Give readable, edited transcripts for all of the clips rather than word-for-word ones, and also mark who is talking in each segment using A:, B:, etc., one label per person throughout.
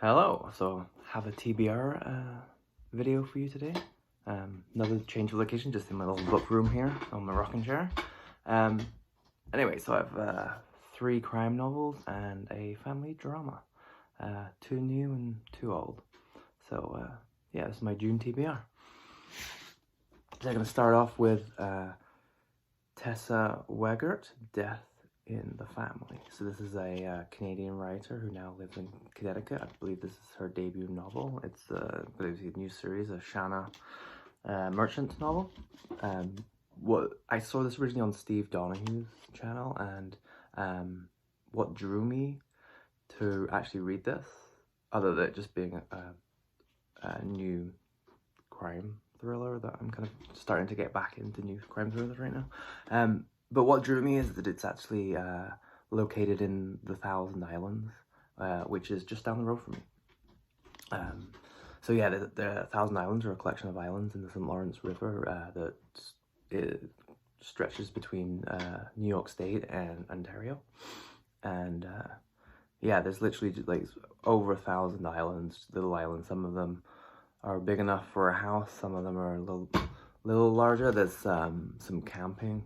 A: Hello, so have a TBR video for you today. Another change of location, just in my little book room here on my rocking chair. Anyway, so I have 3 crime novels and a family drama. 2 new and 2 old. So yeah, this is my June TBR. So I'm going to start off with Tessa Weigert, Death in the Family. So this is a Canadian writer who now lives in Connecticut. I believe this is her debut novel. It's I believe a new series, a Shanna Merchant novel. What I saw this originally on Steve Donahue's channel, and what drew me to actually read this, other than it just being a new crime thriller that I'm kind of starting to get back into new crime thrillers right now. But what drew me is that it's actually located in the Thousand Islands, which is just down the road from me. So yeah, the Thousand Islands are a collection of islands in the St. Lawrence River that stretches between New York State and Ontario. And yeah, there's literally like over 1,000 islands, little islands. Some of them are big enough for a house, some of them are a little larger. There's some camping.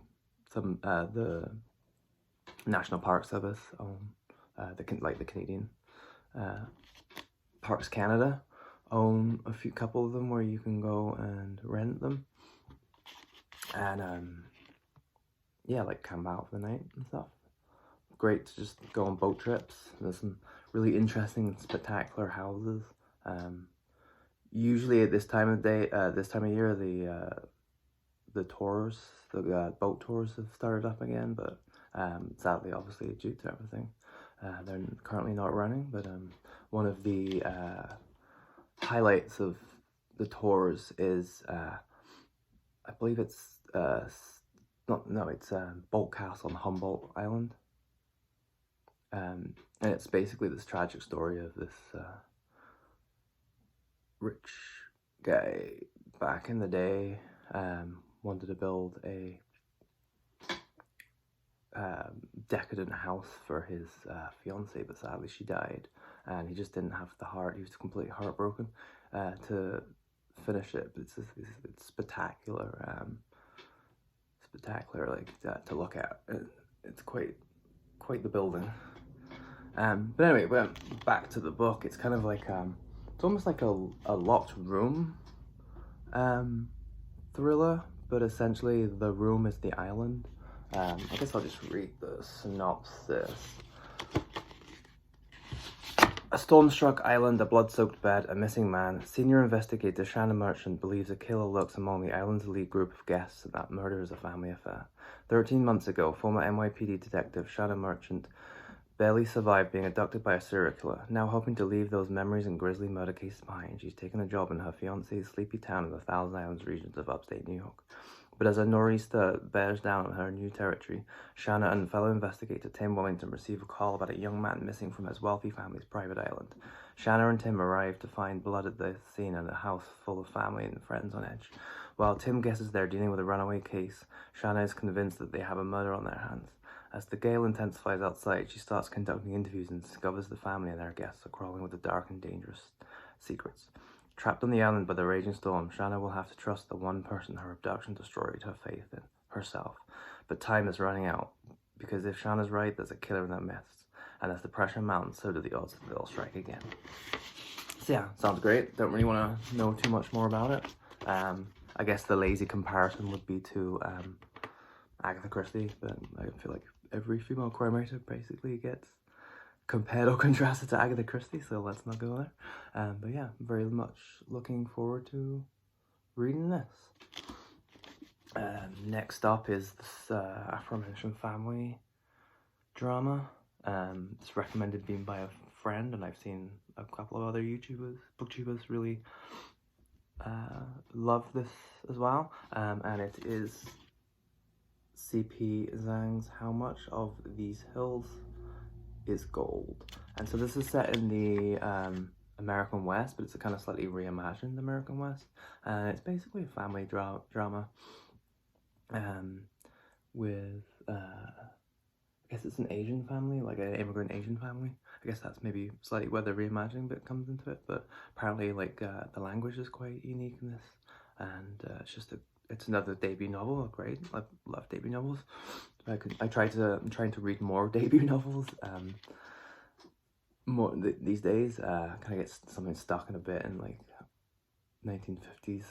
A: The National Park Service own the Canadian Parks Canada own a couple of them where you can go and rent them, and yeah, like camp out for the night and stuff. Great to just go on boat trips. There's some really interesting and spectacular houses. Usually at this time of day, this time of year, the tours, the boat tours have started up again, but sadly, obviously, due to everything, they're currently not running. But one of the highlights of the tours is, I believe it's it's Boat Castle on Humboldt Island, and it's basically this tragic story of this rich guy back in the day. Wanted to build a decadent house for his fiancée, but sadly she died, and he just didn't have the heart. He was completely heartbroken to finish it. But it's spectacular, like to look at. It's quite the building. But anyway, back to the book. It's kind of like it's almost like a locked room thriller, but essentially the room is the island. I guess I'll just read the synopsis. A storm-struck island, a blood-soaked bed, a missing man. Senior investigator Shanna Merchant believes a killer lurks among the island's elite group of guests and that murder is a family affair. 13 months ago, former NYPD detective Shanna Merchant barely survived being abducted by a serial killer. Now hoping to leave those memories and grisly murder cases behind, she's taken a job in her fiancé's sleepy town in the Thousand Islands regions of upstate New York. But as a nor'easter bears down on her new territory, Shanna and fellow investigator Tim Wellington receive a call about a young man missing from his wealthy family's private island. Shanna and Tim arrive to find blood at the scene and a house full of family and friends on edge. While Tim guesses they're dealing with a runaway case, Shanna is convinced that they have a murder on their hands. As the gale intensifies outside, she starts conducting interviews and discovers the family and their guests are crawling with the dark and dangerous secrets. Trapped on the island by the raging storm, Shanna will have to trust the one person her abduction destroyed her faith in, herself. But time is running out, because if Shanna's right, there's a killer in their midst. And as the pressure mounts, so do the odds that they'll strike again. So yeah, sounds great. Don't really want to know too much more about it. I guess the lazy comparison would be to Agatha Christie, but I feel like every female crime writer basically gets compared or contrasted to Agatha Christie, so let's not go there. But yeah, very much looking forward to reading this. Next up is this aforementioned family drama. It's recommended being by a friend, and I've seen a couple of other booktubers really love this as well. And it is C.P. Zhang's How Much of These Hills is Gold. And so this is set in the American West, but it's a kind of slightly reimagined American West. And it's basically a family drama with, I guess it's an Asian family, like an immigrant Asian family. I guess that's maybe slightly where the reimagining bit comes into it, but apparently like the language is quite unique in this, and it's another debut novel. Great, I love debut novels. I'm trying to read more debut novels more these days. Kind of get something stuck in a bit in like 1950s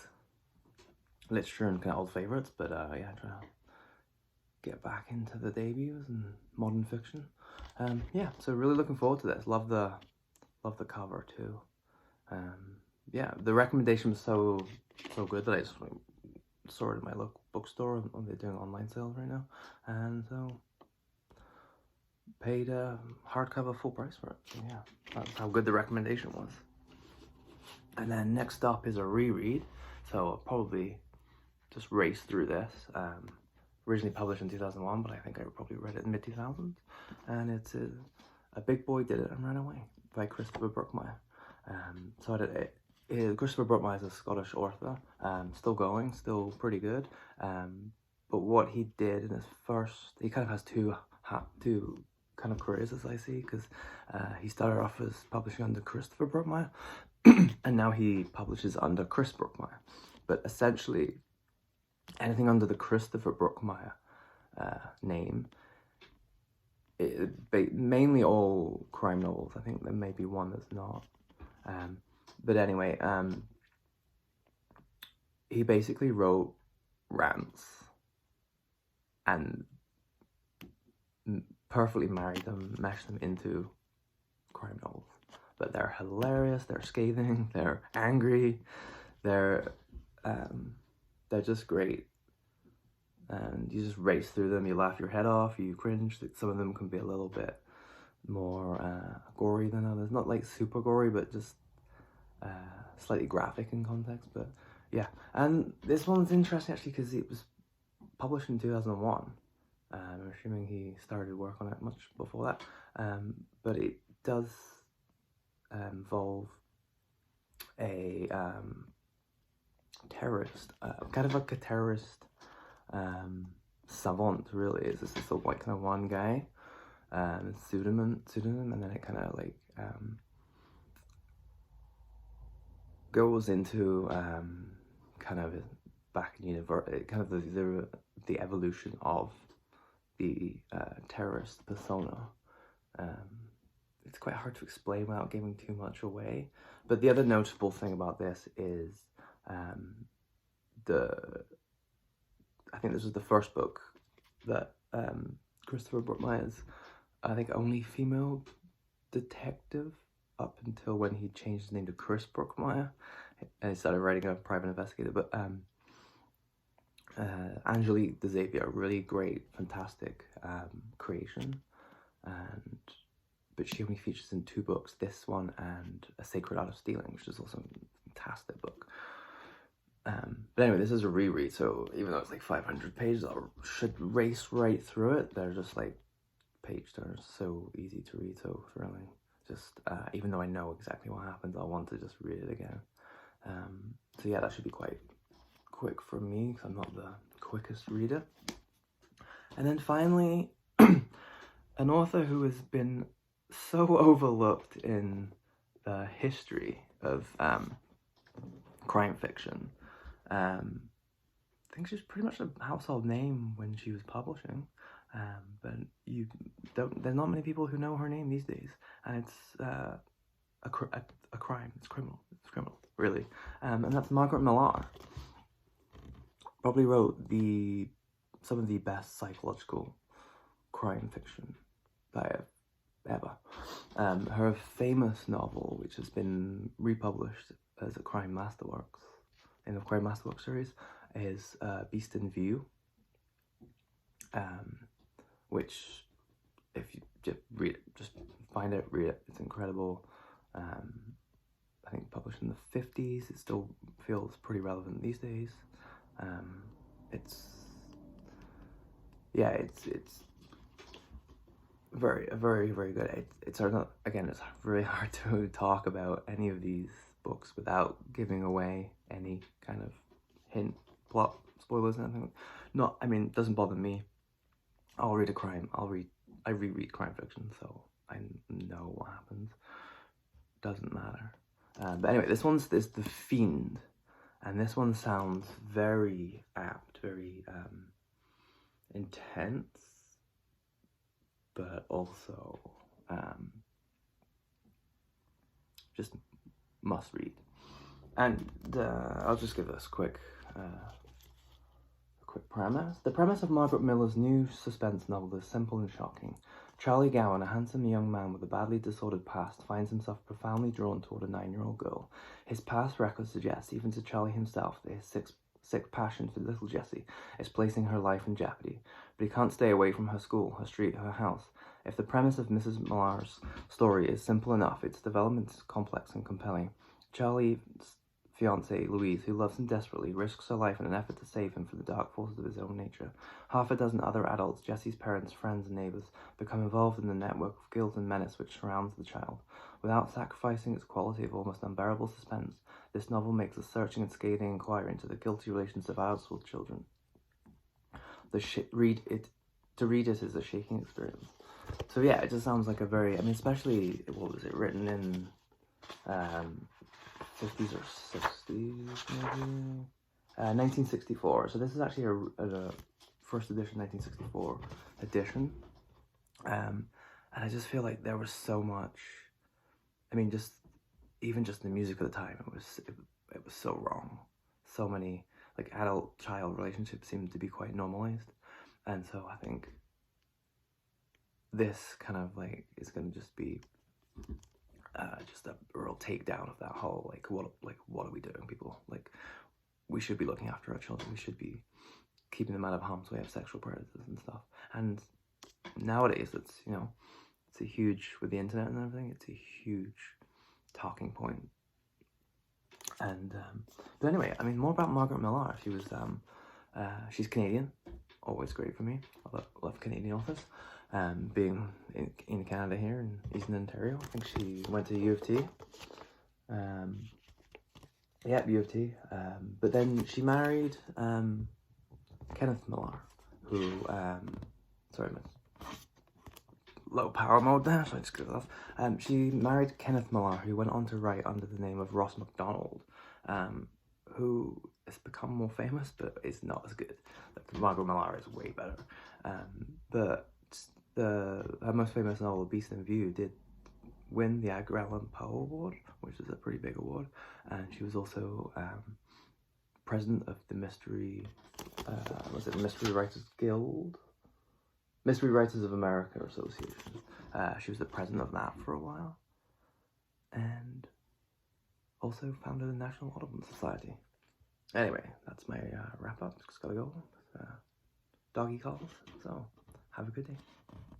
A: literature and kind of old favorites, but yeah, trying to get back into the debuts and modern fiction. Yeah, so really looking forward to this. Love the cover too. Yeah, the recommendation was so good that I just saw it in my local bookstore, and they're doing online sales right now, and so paid hardcover full price for it. So yeah, that's how good the recommendation was. And then next up is a reread, so I'll probably just race through this. Originally published in 2001, but I think I probably read it in mid-2000s, and it's A Big Boy Did It and Ran Away by Christopher Brookmyre. So Christopher Brookmyre is a Scottish author, still going, still pretty good, but what he did in his first, he kind of has two kind of careers as I see, because he started off as publishing under Christopher Brookmyre, and now he publishes under Chris Brookmyre, but essentially anything under the Christopher Brookmyre name, mainly all crime novels. I think there may be one that's not. But anyway, he basically wrote rants and perfectly meshed them into crime novels. But they're hilarious, they're scathing, they're angry, they're just great. And you just race through them, you laugh your head off, you cringe. Some of them can be a little bit more gory than others. Not like super gory, but just slightly graphic in context. But yeah, and this one's interesting actually because it was published in 2001. I'm assuming he started work on it much before that. But it does involve a terrorist, kind of like a terrorist savant, really. It's just this like kind of one guy, pseudonym, and then it kind of like goes into kind of back in university, kind of the evolution of the terrorist persona. It's quite hard to explain without giving too much away. But the other notable thing about this is I think this was the first book that Christopher Brookmyre's, I think, only female detective up until when he changed his name to Chris Brookmyre and he started writing a private investigator. But Angelique de Xavier, really great, fantastic creation, but she only features in 2 books, this one and A Sacred Art of Stealing, which is also a fantastic book. But anyway, this is a reread, so even though it's like 500 pages, I should race right through it. They're just like page turners, so easy to read, so thrilling. Just even though I know exactly what happens, I want to just read it again. So yeah, that should be quite quick for me because I'm not the quickest reader. And then finally, an author who has been so overlooked in the history of crime fiction. I think she's pretty much a household name when she was publishing, but there's not many people who know her name these days, and it's a crime. It's criminal, really. And that's Margaret Millar. Probably wrote some of the best psychological crime fiction that I have ever. Her famous novel, which has been republished as a crime masterworks in the Crime Masterworks series, is Beast in View, which, if you just read it, just find it, read it, it's incredible. I think published in the 50s, it still feels pretty relevant these days. It's very good. It's not, again, it's really hard to talk about any of these books without giving away any kind of hint, plot, spoilers, and anything. I mean, it doesn't bother me. I'll read a crime. I reread crime fiction, so I know what happens. Doesn't matter. But anyway, this one's The Fiend, and this one sounds very apt, very intense, but also just must read. And I'll just give us a quick premise. The premise of Margaret Millar's new suspense novel is simple and shocking. Charlie Gowan, a handsome young man with a badly disordered past, finds himself profoundly drawn toward a 9-year-old girl. His past record suggests, even to Charlie himself, that his sick passion for little Jessie is placing her life in jeopardy. But he can't stay away from her school, her street, her house. If the premise of Mrs. Millar's story is simple enough, its development is complex and compelling. Charlie's fiancée, Louise, who loves him desperately, risks her life in an effort to save him from the dark forces of his own nature. Half a dozen other adults, Jessie's parents, friends, and neighbours, become involved in the network of guilt and menace which surrounds the child. Without sacrificing its quality of almost unbearable suspense, this novel makes a searching and scathing inquiry into the guilty relations of adults with children. To read it is a shaking experience. So yeah, it just sounds like a very, I mean, especially, what was it, written in 50s or 60s, maybe? 1964. So this is actually a first edition 1964 edition. And I just feel like there was so much, I mean, even just the music of the time, it was so wrong. So many, like, adult-child relationships seemed to be quite normalized. And so I think this kind of, like, is going to just be just a real takedown of that whole, like, what are we doing, people? Like, we should be looking after our children. We should be keeping them out of harm's way of sexual predators and stuff. And nowadays, it's, you know, it's a huge, with the internet and everything, it's a huge talking point. And but anyway, I mean, more about Margaret Millar. She was she's Canadian, always great for me. I love Canadian authors. Being in Canada here in Eastern Ontario, I think she went to U of T. Yeah, U of T. But then she married Kenneth Millar, who sorry, my low power mode there, so I just go off. She married Kenneth Millar, who went on to write under the name of Ross MacDonald, who has become more famous, but is not as good. Like, Margaret Millar is way better. But her most famous novel, Beast in View, did win the Edgar Allan Poe Award, which is a pretty big award, and she was also president of the Mystery Writers Guild? Mystery Writers of America Association. She was the president of that for a while, and also founded the National Audubon Society. Anyway, that's my wrap up. Just gotta go. Doggy calls, so have a good day.